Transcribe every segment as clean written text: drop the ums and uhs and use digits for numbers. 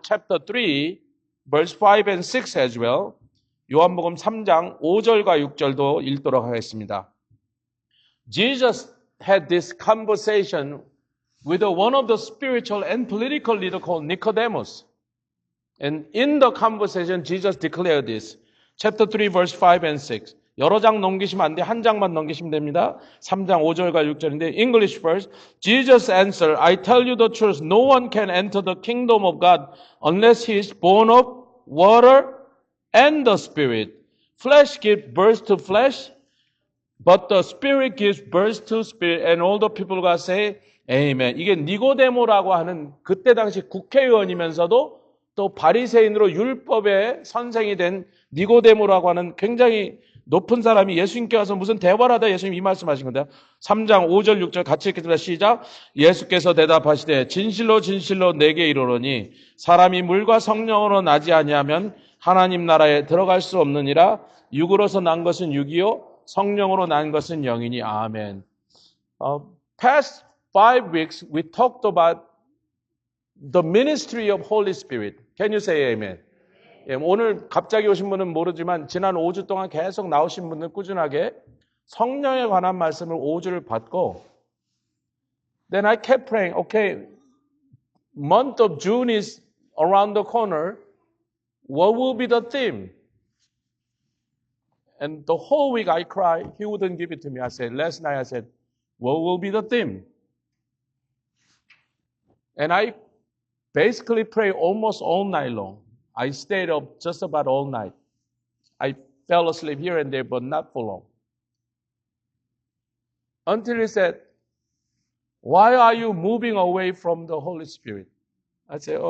chapter 3, verse 5 and 6 as well. 요한복음 3장 5절과 6절도 읽도록 하겠습니다. Jesus had this conversation with one of the spiritual and political leader called Nicodemus. And in the conversation, Jesus declared this. Chapter 3, verse 5 and 6. 여러 장 넘기시면 안 돼. 한 장만 넘기시면 됩니다. 3장 5절과 6절인데 English first. Jesus answered, I tell you the truth. No one can enter the kingdom of God unless he is born of water and the Spirit. Flesh gives birth to flesh, but the Spirit gives birth to spirit. And all the people 가 say, Amen. 이게 니고데모라고 하는 그때 당시 국회의원이면서도 또 바리새인으로 율법의 선생이 된 니고데모라고 하는 굉장히 높은 사람이 예수님께 와서 무슨 대화를 하다 예수님 이 말씀하신 건데요. 3장 5절 6절 같이 읽겠습니다. 시작. 예수께서 대답하시되 진실로 진실로 내게 이르노니 사람이 물과 성령으로 나지 아니하면 하나님 나라에 들어갈 수 없느니라. 육으로서 난 것은 육이요 성령으로 난 것은 영이니. 아멘. Past 5 weeks we talked about the ministry of Holy Spirit. Can you say amen? 예, 오늘 갑자기 오신 분은 모르지만 지난 5주 동안 계속 나오신 분들 꾸준하게 성령에 관한 말씀을 5주를 받고 Then I kept praying, okay, month of June is around the corner. What will be the theme? And the whole week I cried. He wouldn't give it to me. I said, last night I said, what will be the theme? And I basically prayed almost all night long. I stayed up just about all night. I fell asleep here and there, but not for long. Until he said, why are you moving away from the Holy Spirit? I said,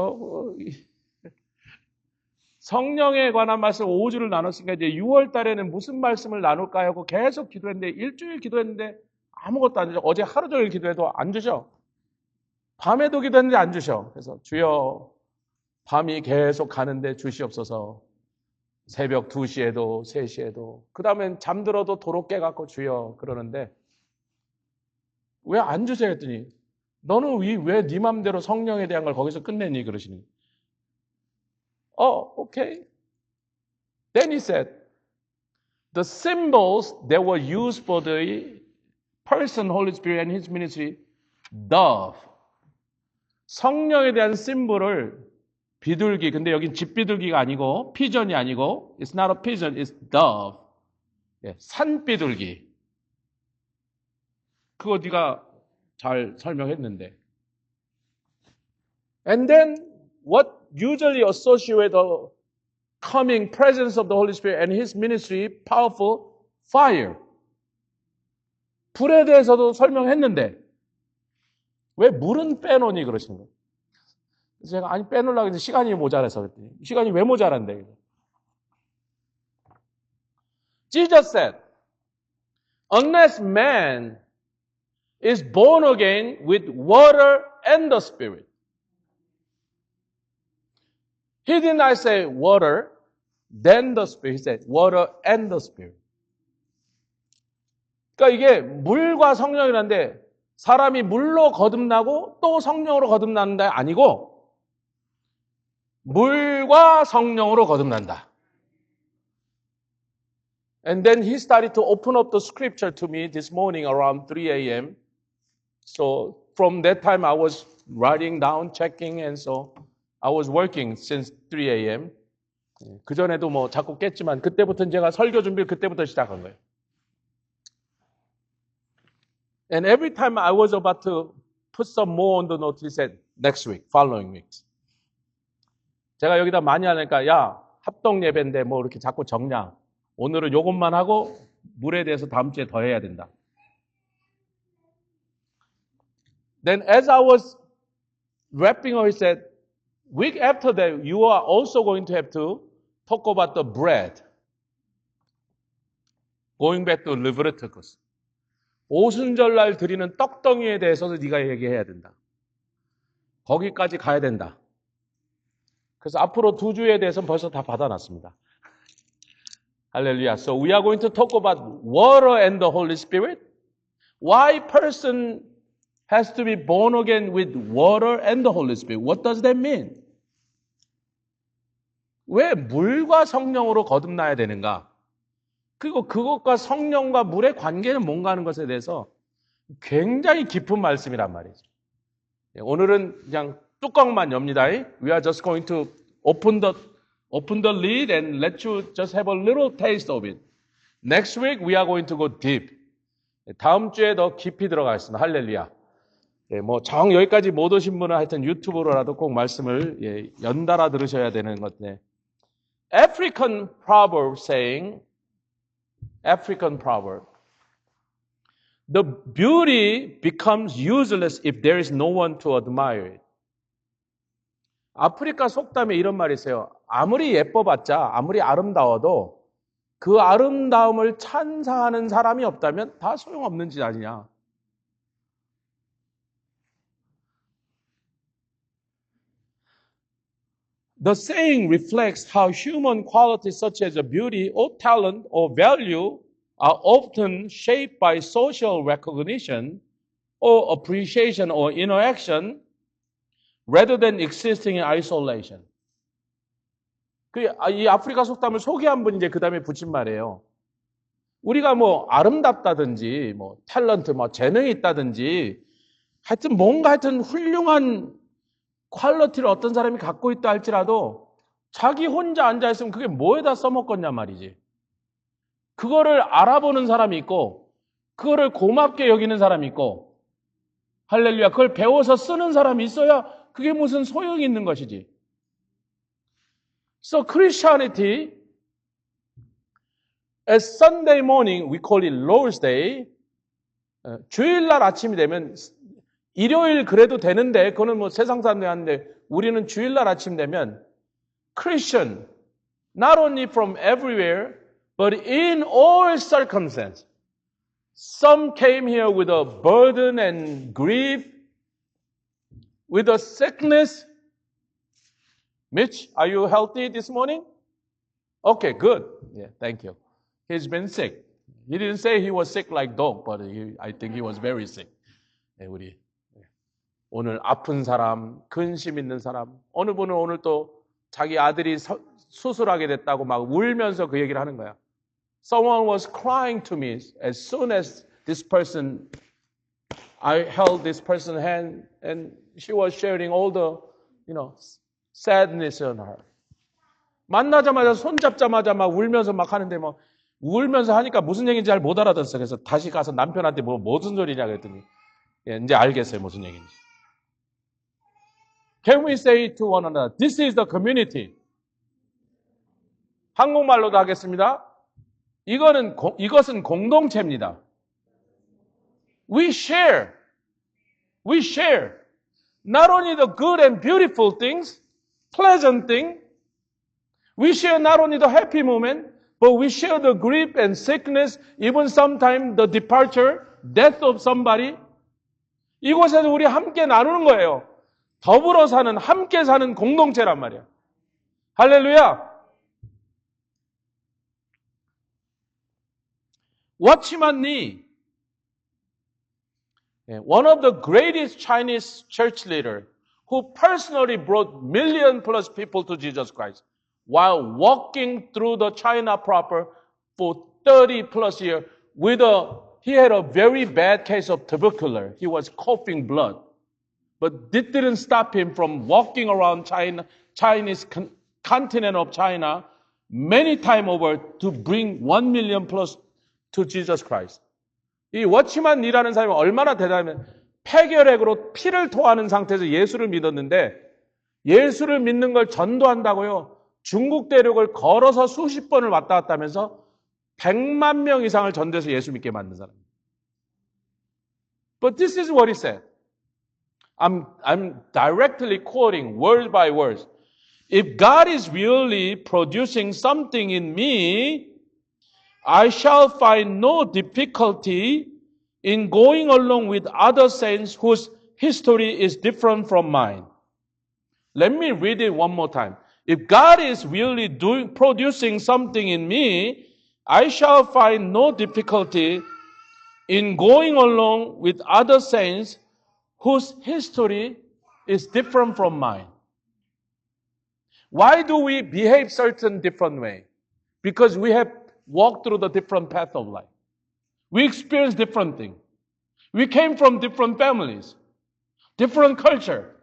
성령에 관한 말씀 5주를 나눴으니까 이제 6월 달에는 무슨 말씀을 나눌까 하고 계속 기도했는데 일주일 기도했는데 아무것도 안 주죠. 어제 하루 종일 기도해도 안 주죠. 밤에도 기도했는데 안 주셔. 그래서 주여 밤이 계속 가는데 주시옵소서. 새벽 2시에도 3시에도 그 다음엔 잠들어도 도로 깨갖고 주여 그러는데 왜 안 주세요 했더니 너는 왜 네 맘대로 성령에 대한 걸 거기서 끝내니 그러시니 okay. Then he said the symbols that were used for the person Holy Spirit and his ministry dove 성령에 대한 심볼을 비둘기, 근데 여긴 집비둘기가 아니고 피전이 아니고 it's not a pigeon, it's dove. 예, 산비둘기. 그거 네가 잘 설명했는데. And then what usually associated with the coming presence of the Holy Spirit and His ministry, powerful fire. 불에 대해서도 설명했는데 왜 물은 빼놓니 그러시는 거예요. 그래서 제가 아니 빼놓으려고 했는데 시간이 모자라서 그랬더니 시간이 왜 모자란데? Jesus said, unless man is born again with water and the Spirit. He did not say water, then the Spirit. He said water and the Spirit. 그러니까 이게 물과 성령이란데 사람이 물로 거듭나고 또 성령으로 거듭나는 게 아니고 물과 성령으로 거듭난다. And then he started to open up the scripture to me this morning around 3 a.m. So from that time I was writing down, checking, and so I was working since 3 a.m. 그전에도 뭐 자꾸 깼지만 그때부터는 제가 설교 준비를 그때부터 시작한 거예요. And every time I was about to put some more on the note, he said, next week, following week. 제가 여기다 많이 하니까 야 합동 예배인데 뭐 이렇게 자꾸 적냐. 오늘은 요것만 하고 물에 대해서 다음 주에 더 해야 된다. Then as I was wrapping up, he said, week after that, you are also going to have to talk about the bread. Going back to Leviticus. 오순절날 드리는 떡덩이에 대해서도 네가 얘기해야 된다. 거기까지 가야 된다. 그래서 앞으로 2주에 대해서는 벌써 다 받아놨습니다. 할렐루야. So we are going to talk about water and the Holy Spirit. Why person has to be born again with water and the Holy Spirit? What does that mean? 왜 물과 성령으로 거듭나야 되는가? 그리고 그것과 성령과 물의 관계는 뭔가 하는 것에 대해서 굉장히 깊은 말씀이란 말이죠. 오늘은 그냥 뚜껑만 엽니다. We are just going to open the lid and let you just have a little taste of it. Next week we are going to go deep. 다음 주에 더 깊이 들어가겠습니다. 할렐루야. 정 여기까지 못 오신 분은 하여튼 유튜브로라도 꼭 말씀을 연달아 들으셔야 되는 건데. African proverb saying, African proverb. The beauty becomes useless if there is no one to admire it. 아프리카 속담에 이런 말이 있어요. 아무리 예뻐봤자, 아무리 아름다워도 그 아름다움을 찬사하는 사람이 없다면 다 소용없는 짓 아니냐. The saying reflects how human qualities such as beauty or talent or value are often shaped by social recognition or appreciation or interaction rather than existing in isolation. 이 아프리카 속담을 소개한 분이 이제 그 다음에 붙인 말이에요. 우리가 아름답다든지, 탤런트, 재능이 있다든지, 하여튼 훌륭한 퀄리티를 어떤 사람이 갖고 있다 할지라도 자기 혼자 앉아있으면 그게 뭐에다 써먹겠냐 말이지. 그거를 알아보는 사람이 있고, 그거를 고맙게 여기는 사람이 있고, 할렐루야, 그걸 배워서 쓰는 사람이 있어야 그게 무슨 소용이 있는 것이지. So Christianity, as Sunday morning, we call it Lord's Day. 주일날 아침이 되면, 일요일 그래도 되는데, 그거는 세상 사람들이 하는데, 우리는 주일날 아침 되면, Christian, not only from everywhere, but in all circumstances. Some came here with a burden and grief, with a sickness. Mitch, are you healthy this morning? Okay, good. Yeah, thank you. He's been sick. He didn't say he was sick like dog, but I think he was very sick. 네, 우리 오늘 아픈 사람, 근심 있는 사람, 어느 분은 오늘 또 자기 아들이 수술하게 됐다고 막 울면서 그 얘기를 하는 거야. Someone was crying to me as soon as this person, I held this person's hand and she was sharing all the, sadness on her. 만나자마자 손잡자마자 막 울면서 막 하는데 울면서 하니까 무슨 얘기인지 잘 못 알아듣었어요. 그래서 다시 가서 남편한테 무슨 소리냐 그랬더니 이제 알겠어요. 무슨 얘기인지. Can we say to one another, this is the community. 한국말로도 하겠습니다. 이것은 공동체입니다. We share. Not only the good and beautiful things, pleasant things. We share not only the happy moment, but we share the grief and sickness, even sometimes the departure, death of somebody. 이곳에서 우리 함께 나누는 거예요. 더불어 사는, 함께 사는 공동체란 말이야. 할렐루야. Watchman Nee, one of the greatest Chinese church leaders who personally brought million plus people to Jesus Christ while walking through the China proper for 30 plus years he had a very bad case of tuberculosis. He was coughing blood. But it didn't stop him from walking around Chinese continent of China many times over to bring 1 million plus to Jesus Christ. 이 워치만 니라는 사람이 얼마나 대단하면 폐결핵으로 피를 토하는 상태에서 예수를 믿었는데 예수를 믿는 걸 전도한다고요. 중국 대륙을 걸어서 수십 번을 왔다 갔다 하면서 100만 명 이상을 전도해서 예수 믿게 만든 사람입니다. But this is what he said. I'm directly quoting word by word. If God is really producing something in me, I shall find no difficulty in going along with other saints whose history is different from mine. Let me read it one more time. If God is really producing something in me, I shall find no difficulty in going along with other saints whose history is different from mine. Why do we behave certain different way? Because we have walked through the different path of life. We experience different things. We came from different families, different culture.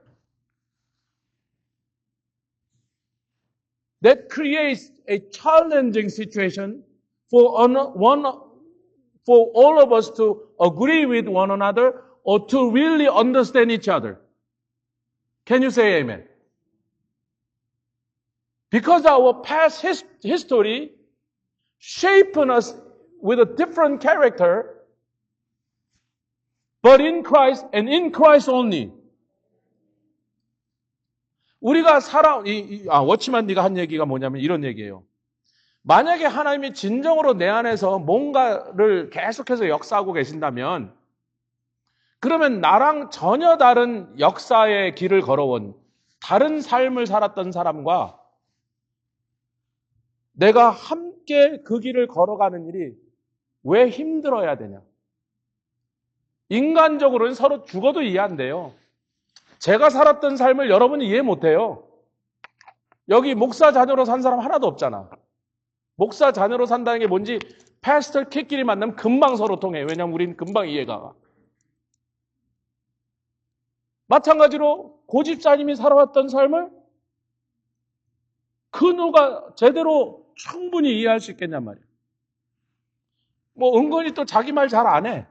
That creates a challenging situation for all of us to agree with one another or to really understand each other. Can you say amen? Because our past history shaped us with a different character, but in Christ and in Christ only. 우리가 워치만 네가 한 얘기가 뭐냐면 이런 얘기예요. 만약에 하나님이 진정으로 내 안에서 뭔가를 계속해서 역사하고 계신다면 그러면 나랑 전혀 다른 역사의 길을 걸어온 다른 삶을 살았던 사람과 내가 함께 그 길을 걸어가는 일이 왜 힘들어야 되냐? 인간적으로는 서로 죽어도 이해 안 돼요. 제가 살았던 삶을 여러분이 이해 못 해요. 여기 목사 자녀로 산 사람 하나도 없잖아. 목사 자녀로 산다는 게 뭔지 패스터 킥끼리 만나면 금방 서로 통해. 왜냐하면 우린 금방 이해가 가. 마찬가지로 고집사님이 살아왔던 삶을 그 누가 제대로 충분히 이해할 수 있겠냔 말이에요. 뭐 은근히 또 자기 말 잘 안 해.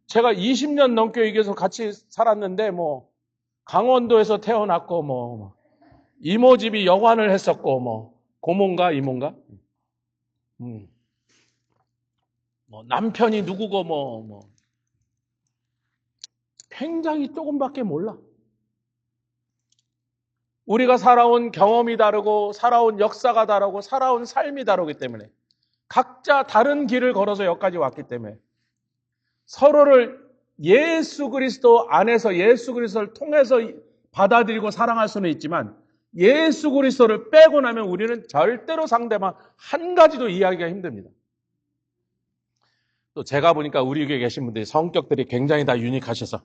제가 20년 넘게 여기서 같이 살았는데 뭐 강원도에서 태어났고 뭐 이모 집이 여관을 했었고 뭐 고모인가 이모인가? 뭐 남편이 누구고 뭐 굉장히 조금밖에 몰라. 우리가 살아온 경험이 다르고 살아온 역사가 다르고 살아온 삶이 다르기 때문에 각자 다른 길을 걸어서 여기까지 왔기 때문에 서로를 예수 그리스도 안에서 예수 그리스도를 통해서 받아들이고 사랑할 수는 있지만 예수 그리스도를 빼고 나면 우리는 절대로 상대방 한 가지도 이해하기가 힘듭니다. 또 제가 보니까 우리 교회에 계신 분들이 성격들이 굉장히 다 유니크하셔서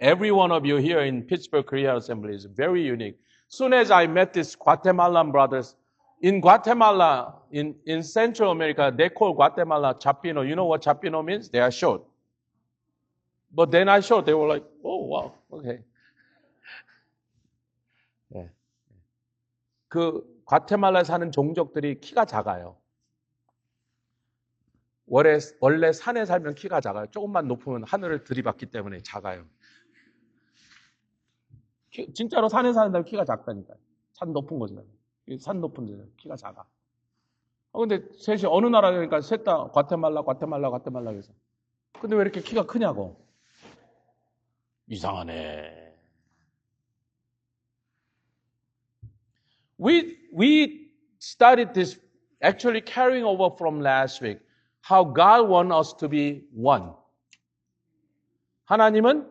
Every one of you here in Pittsburgh Korea Assembly is very unique. Soon as I met these Guatemalan brothers, in Guatemala, in Central America, they call Guatemala Chapino. You know what Chapino means? They are short. But then I showed, they were like, oh, wow, okay. 네. 그 과테말라에 사는 종족들이 키가 작아요. 원래 산에 살면 키가 작아요. 조금만 높으면 하늘을 들이받기 때문에 작아요. 진짜로 산에 사는 사람 키가 작다니까요. 산 높은 곳에. 산 높은 데서 키가 작아. 근데 셋이 어느 나라니까 셋 다 과테말라 그래서. 근데 왜 이렇게 키가 크냐고. 이상하네. We studied this actually carrying over from last week. How God wants us to be one. 하나님은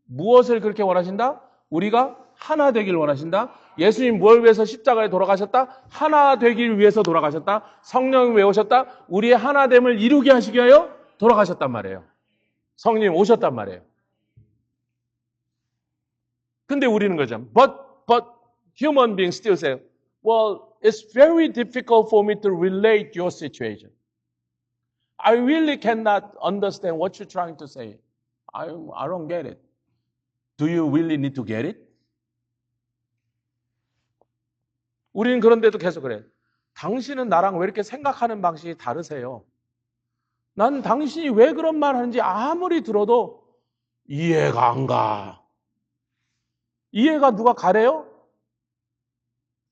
무엇을 그렇게 원하신다? 우리가 하나 되길 원하신다. 예수님 뭘 위해서 십자가에 돌아가셨다? 하나 되길 위해서 돌아가셨다. 성령이 왜 오셨다? 우리의 하나됨을 이루게 하시기 위하여 돌아가셨단 말이에요. 성령님 오셨단 말이에요. 근데 우리는 그러죠. But human beings still say, well, it's very difficult for me to relate your situation. I really cannot understand what you're trying to say. I don't get it. Do you really need to get it? 우리는 그런데도 계속 그래. 당신은 나랑 왜 이렇게 생각하는 방식이 다르세요? 난 당신이 왜 그런 말 하는지 아무리 들어도 이해가 안 가. 이해가 누가 가래요?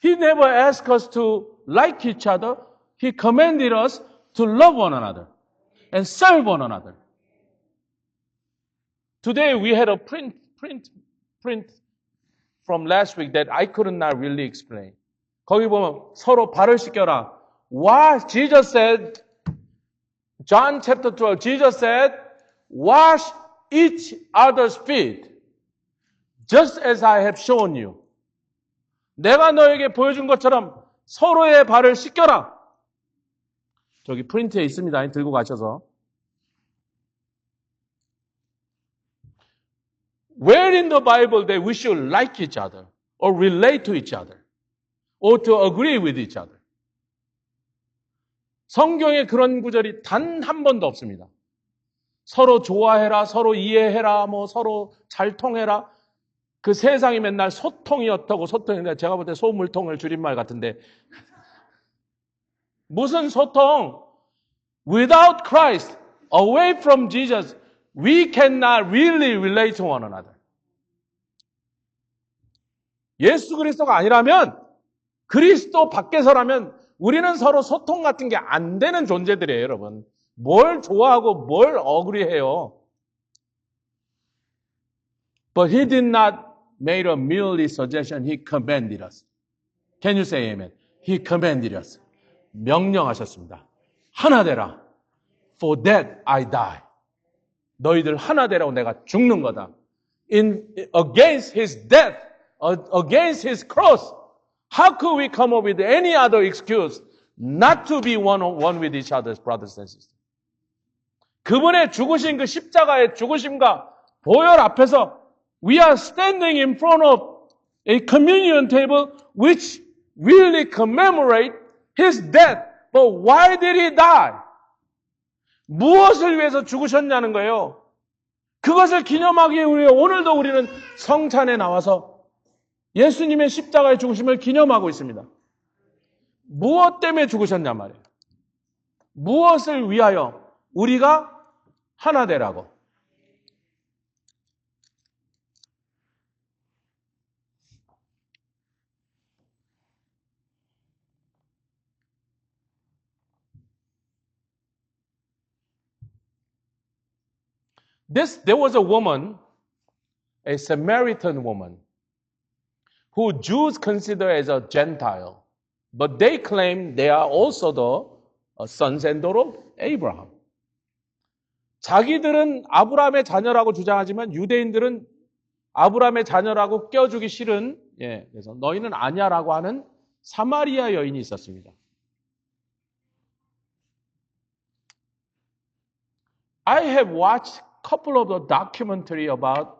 He never asked us to like each other. He commanded us to love one another and serve one another. Today we had a print from last week that I could not really explain. 거기 보면 서로 발을 씻겨라. Wash, Jesus said, John chapter 12, Jesus said, wash each other's feet, just as I have shown you. 내가 너에게 보여준 것처럼 서로의 발을 씻겨라. 저기 프린트에 있습니다. 들고 가셔서. Where in the Bible that we should like each other or relate to each other? or to agree with each other. 성경에 그런 구절이 단 한 번도 없습니다. 서로 좋아해라, 서로 이해해라, 뭐 서로 잘 통해라. 그 세상이 맨날 소통이 어떻고 소통인데 제가 볼 때 소물통을 줄임말 같은데 무슨 소통? Without Christ, away from Jesus, we cannot really relate to one another. 예수 그리스도가 아니라면 그리스도 밖에서라면 우리는 서로 소통 같은 게 안 되는 존재들이에요, 여러분. 뭘 좋아하고 뭘 어그리해요. But he did not make a merely suggestion. He commanded us. Can you say amen? He commanded us. 명령하셨습니다. 하나 되라. For that I die. 너희들 하나 되라고 내가 죽는 거다. Against his death, against his cross. How could we come up with any other excuse not to be one with each other's brothers and sisters? 그분의 죽으신 그 십자가의 죽으심과 보혈 앞에서 we are standing in front of a communion table which really commemorate his death. But why did he die? 무엇을 위해서 죽으셨냐는 거예요. 그것을 기념하기 위해 오늘도 우리는 성찬에 나와서 예수님의 십자가의 죽으심을 기념하고 있습니다. 무엇 때문에 죽으셨냐 말이에요. 무엇을 위하여 우리가 하나 되라고. There was a woman, a Samaritan woman, who Jews consider as a Gentile, but they claim they are also the sons and daughters of Abraham. 자기들은 아브라함의 자녀라고 주장하지만 유대인들은 아브라함의 자녀라고 껴주기 싫은, 그래서 너희는 아냐라고 하는 사마리아 여인이 있었습니다. I have watched a couple of the documentary about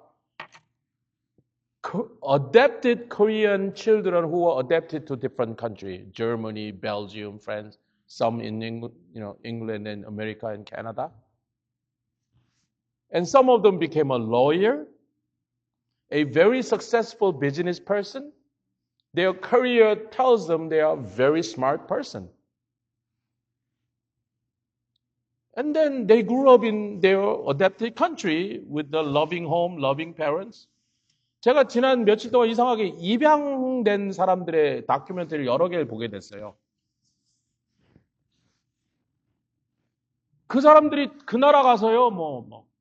adopted Korean children who were adopted to different countries, Germany, Belgium, France, some in England and America and Canada. And some of them became a lawyer, a very successful business person. Their career tells them they are a very smart person. And then they grew up in their adopted country with the loving home, loving parents. 제가 지난 며칠 동안 이상하게 입양된 사람들의 다큐멘터리를 여러 개를 보게 됐어요. 그 사람들이 그 나라 가서요,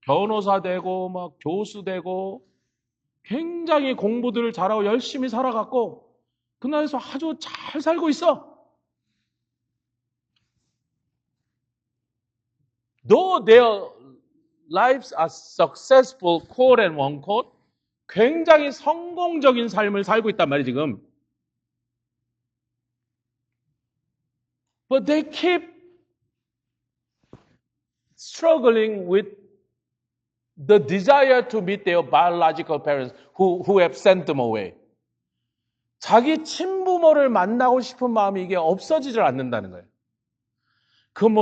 변호사 되고, 교수 되고, 굉장히 공부들을 잘하고 열심히 살아갔고, 그 나라에서 아주 잘 살고 있어. Though their lives are successful, quote and unquote, 굉장히 성공적인 삶을 살고 있단 말이에요, 지금. But they keep struggling with the desire to meet their biological parents who have sent them away. 자기 친부모를 만나고 싶은 마음이 이게 없어지질 않는다는 거예요.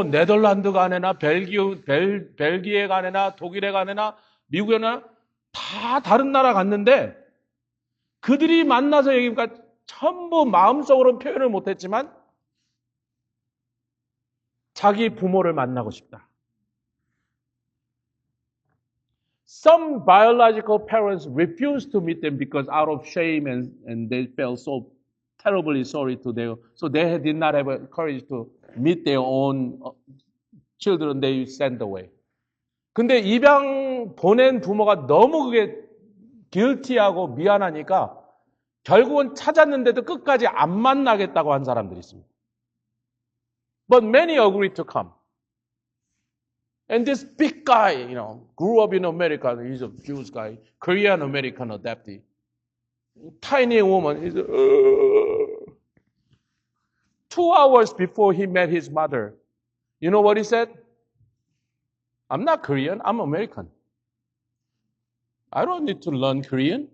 네덜란드 가네나 벨기에 가네나 독일에 가네나 미국에 가네나 다 다른 나라 갔는데 그들이 만나서 얘기하니까 전부 마음속으로 표현을 못했지만 자기 부모를 만나고 싶다. Some biological parents refused to meet them because out of shame and they felt so terribly sorry to them. So they did not have courage to meet their own children they sent away. 근데 입양 보낸 부모가 너무 그게 guilty하고 미안하니까 결국은 찾았는데도 끝까지 안 만나겠다고 한 사람들이 있습니다. But many agreed to come. And this big guy, grew up in America. He's a Jewish guy, Korean American adoptee. Tiny woman. He's 2 hours before he met his mother, you know what he said? I'm not Korean, I'm American. I don't need to learn Korean.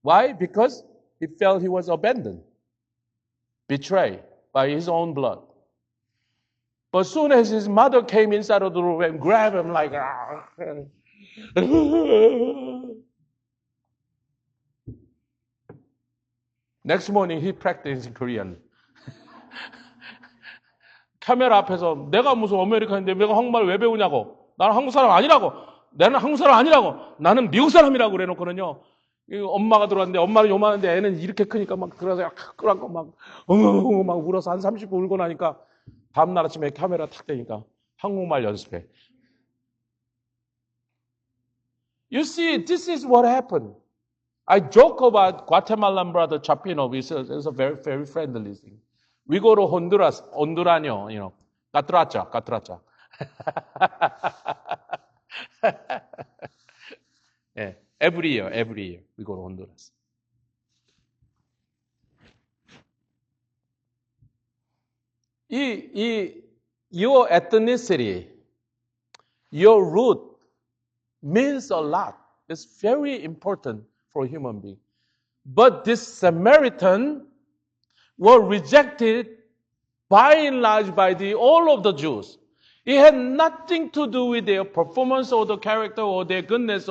Why? Because he felt he was abandoned, betrayed by his own blood. But soon as his mother came inside of the room and grabbed him like, next morning he practiced Korean. 카메라 앞에서 내가 무슨 아메리칸인데 내가 한국말 왜 배우냐고. 나는 한국 사람 아니라고. 나는 한국 사람 아니라고. 나는 미국 사람이라고 그래놓고는요. 엄마가 들어왔는데 엄마는 요만한데 애는 이렇게 크니까 막 들어가서 끌어안고 막 엉엉엉 막 울어서 한 30분 울고 나니까 다음날 아침에 카메라 탁 대니까 한국말 연습해. You see, this is what happened. I joke about Guatemalan brother Chapino. It's a very, very friendly thing. We go to Honduras, Honduraño, you know, Catracha. Yeah, every year we go to Honduras. Your ethnicity, your root means a lot. It's very important for a human being. But this Samaritan were rejected by and large by all of the Jews. It had nothing to do with their performance or the character or their goodness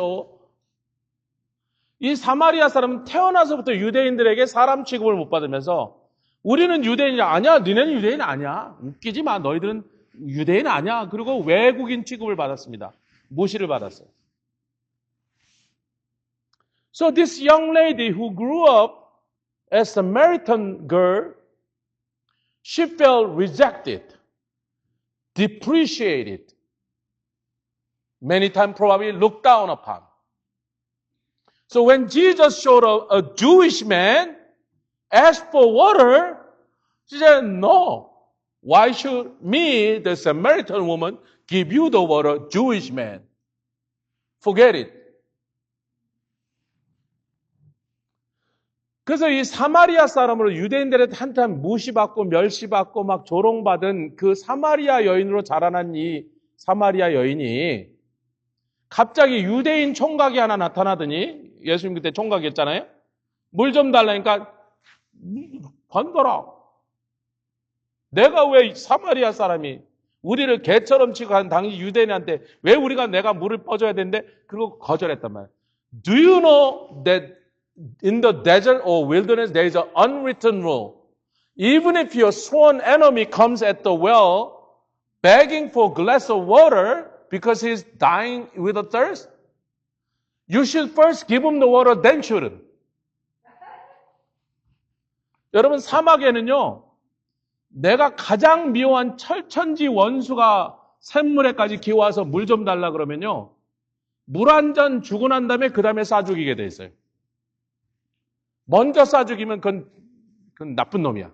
이 사마리아 사람은 태어나서부터 유대인들에게 사람 취급을 못 받으면서 우리는 유대인이 아니야. 너네는 유대인 아니야. 웃기지 마. 너희들은 유대인 아니야. 그리고 외국인 취급을 받았습니다. 무시를 받았어요. So this young lady who grew up as a Samaritan girl, she felt rejected, depreciated, many times probably looked down upon. So when Jesus showed a Jewish man, asked for water, she said, no. Why should me, the Samaritan woman, give you the water, Jewish man? Forget it. 그래서 이 사마리아 사람으로 유대인들한테 한참 무시받고 멸시받고 막 조롱받은 그 사마리아 여인으로 자라난 이 사마리아 여인이 갑자기 유대인 총각이 하나 나타나더니 예수님 그때 총각이었잖아요. 물 좀 달라니까 관둬라. 내가 왜 사마리아 사람이 우리를 개처럼 취급한 당시 유대인한테 왜 내가 물을 퍼줘야 되는데 그리고 거절했단 말이에요. Do you know that in the desert or wilderness there is an unwritten rule. Even if your sworn enemy comes at the well begging for a glass of water because he's dying with a thirst, you should first give him the water, then shoot him. 여러분 사막에는요. 내가 가장 미워한 철천지 원수가 샘물에까지 기어와서 물 좀 달라 그러면요. 물 한 잔 주고 난 다음에 그 다음에 쏴 죽이게 돼 있어요. 먼저 쏴 죽이면 그건 나쁜 놈이야.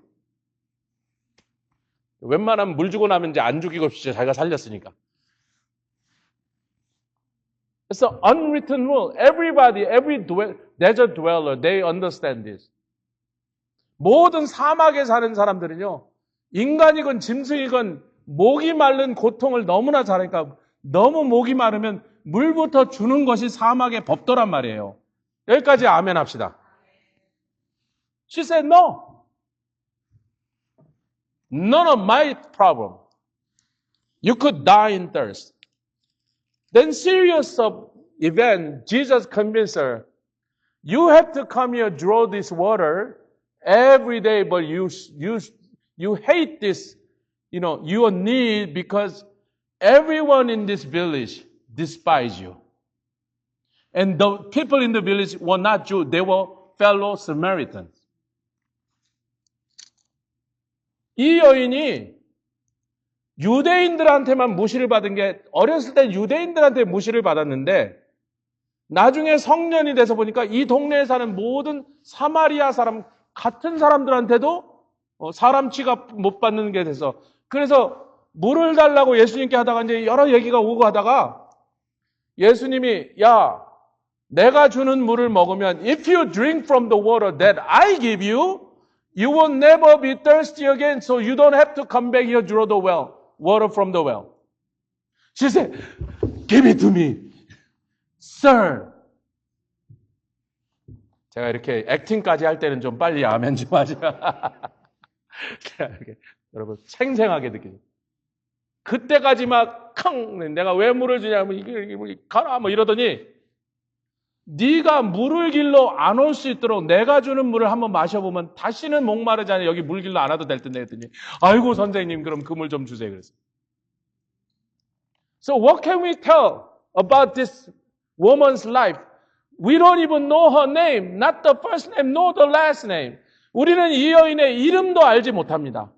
웬만하면 물 주고 나면 이제 안 죽이고 싶지 자기가 살렸으니까. It's an unwritten rule. Everybody, every desert dweller, they understand this. 모든 사막에 사는 사람들은요. 인간이건 짐승이건 목이 마른 고통을 너무나 잘하니까 너무 목이 마르면 물부터 주는 것이 사막의 법도란 말이에요. 여기까지 아멘 합시다. She said, no. None of my problem. You could die in thirst. Then series of event, Jesus convinced her, you have to come here, draw this water every day, but you hate this, your need because everyone in this village despise you. And the people in the village were not Jews, they were fellow Samaritans. 이 여인이 유대인들한테만 무시를 받은 게 어렸을 때 유대인들한테 무시를 받았는데 나중에 성년이 돼서 보니까 이 동네에 사는 모든 사마리아 사람 같은 사람들한테도 사람 취급 못 받는 게 돼서 그래서 물을 달라고 예수님께 하다가 이제 여러 얘기가 오고 하다가 예수님이 야 내가 주는 물을 먹으면 if you drink from the water that I give you you will never be thirsty again so you don't have to come back here to draw the well water from the well. She said, give it to me. Sir. 제가 이렇게 액팅까지 할 때는 좀 빨리 아멘 좀 하죠. 여러분 생생하게 느끼죠. 그때까지 막 캉 내가 왜 물을 주냐면 이게 가라 뭐 이러더니 네가 물을 길러 안 올 수 있도록 내가 주는 물을 한번 마셔보면 다시는 목마르지 않아 여기 물 길러 안 와도 될 텐데 했더니 아이고 선생님 그럼 그 물 좀 주세요 그랬어요. So what can we tell about this woman's life? We don't even know her name, not the first name, nor the last name. 우리는 이 여인의 이름도 알지 못합니다.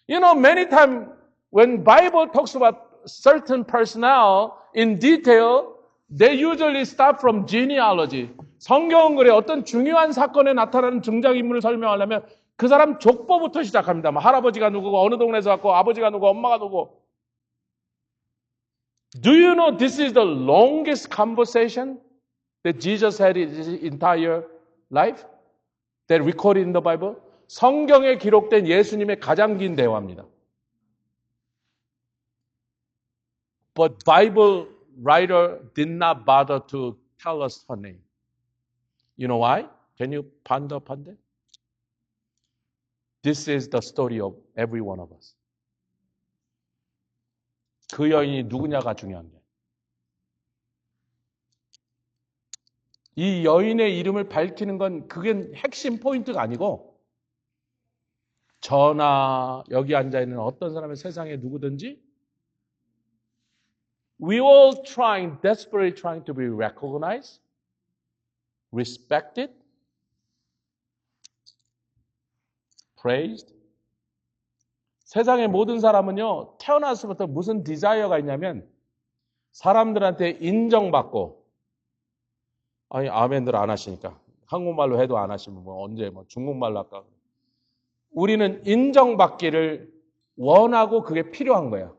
You know, many times when Bible talks about certain personnel in detail, they usually start from genealogy. 성경은 그래 어떤 중요한 사건에 나타나는 등장인물을 설명하려면 그 사람 족보부터 시작합니다. 뭐 할아버지가 누구고 어느 동네에서 왔고 아버지가 누구고 엄마가 누구고. Do you know this is the longest conversation that Jesus had in his entire life? That recorded in the Bible? 성경에 기록된 예수님의 가장 긴 대화입니다. But Bible writer did not bother to tell us her name. You know why? Can you ponder upon that? This is the story of every one of us. 그 여인이 누구냐가 중요한 거예요. 이 여인의 이름을 밝히는 건 그게 핵심 포인트가 아니고 저나 여기 앉아있는 어떤 사람의 세상에 누구든지 we all desperately trying to be recognized, respected, praised. 세상의 모든 사람은요, 태어나서부터 무슨 디자이어가 있냐면 사람들한테 인정받고 아니 아멘들 안 하시니까 한국말로 해도 안 하시면 뭐 언제 뭐 중국말로 할까? 우리는 인정받기를 원하고 그게 필요한 거예요.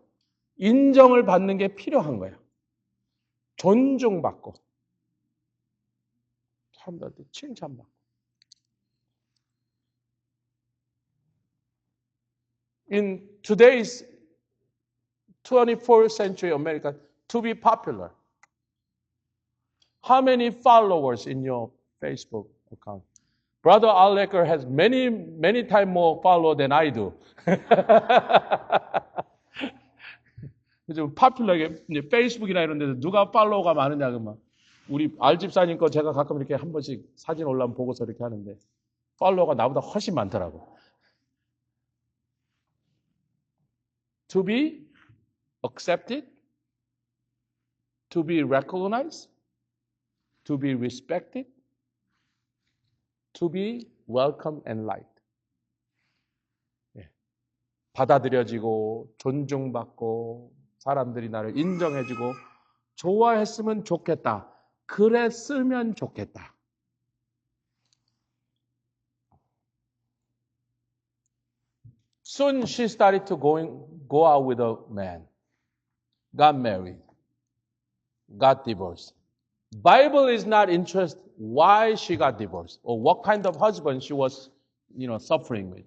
인정을 받는 게 필요한 거예요. 존중받고 사람들한테 칭찬받고. In today's 24th century America, to be popular, how many followers in your Facebook account? Brother Alecker has many times more followers than I do. 좀 파퓰러하게 이제 페이스북이나 이런 데서 누가 팔로워가 많으냐 그러면 우리 알집사님 거 제가 가끔 이렇게 한 번씩 사진 올라오면 보고서 이렇게 하는데 팔로워가 나보다 훨씬 많더라고. To be accepted, to be recognized, to be respected, to be welcome and liked. 예. 받아들여지고 존중받고 사람들이 나를 인정해주고 좋아했으면 좋겠다. 그랬으면 좋겠다. Soon she started to go out with a man, got married, got divorced. Bible is not interested why she got divorced or what kind of husband she was, suffering with.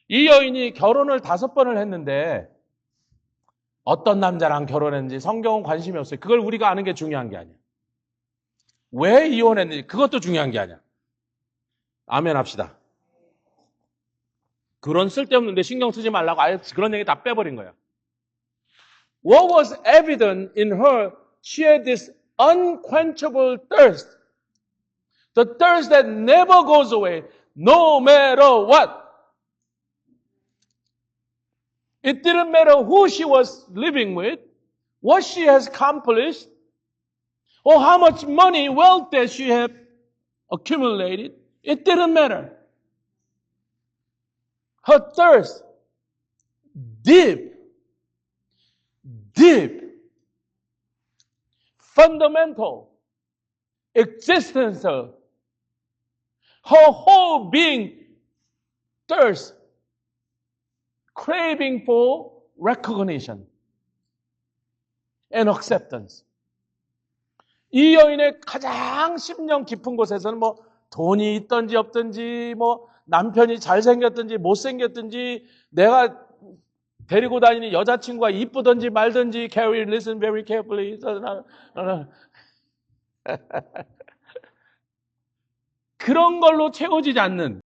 이 여인이 결혼을 5번을 했는데 어떤 남자랑 결혼했는지 성경은 관심이 없어요. 그걸 우리가 아는 게 중요한 게 아니야. 왜 이혼했는지 그것도 중요한 게 아니야. 아멘 합시다. 그런 쓸데없는데 신경 쓰지 말라고 아예 그런 얘기 다 빼버린 거야. What was evident in her? She had this unquenchable thirst. The thirst that never goes away, no matter what. It didn't matter who she was living with, what she has accomplished, or how much money, wealth that she had accumulated. It didn't matter. Her thirst, deep, fundamental, existential, her whole being thirst, craving for recognition and acceptance. 이 여인의 가장 심령 깊은 곳에서는 뭐 돈이 있든지 없든지 뭐 남편이 잘생겼든지 못생겼든지 내가 데리고 다니는 여자친구가 이쁘든지 말든지 Carrie, listen very carefully. 그런 걸로 채워지지 않는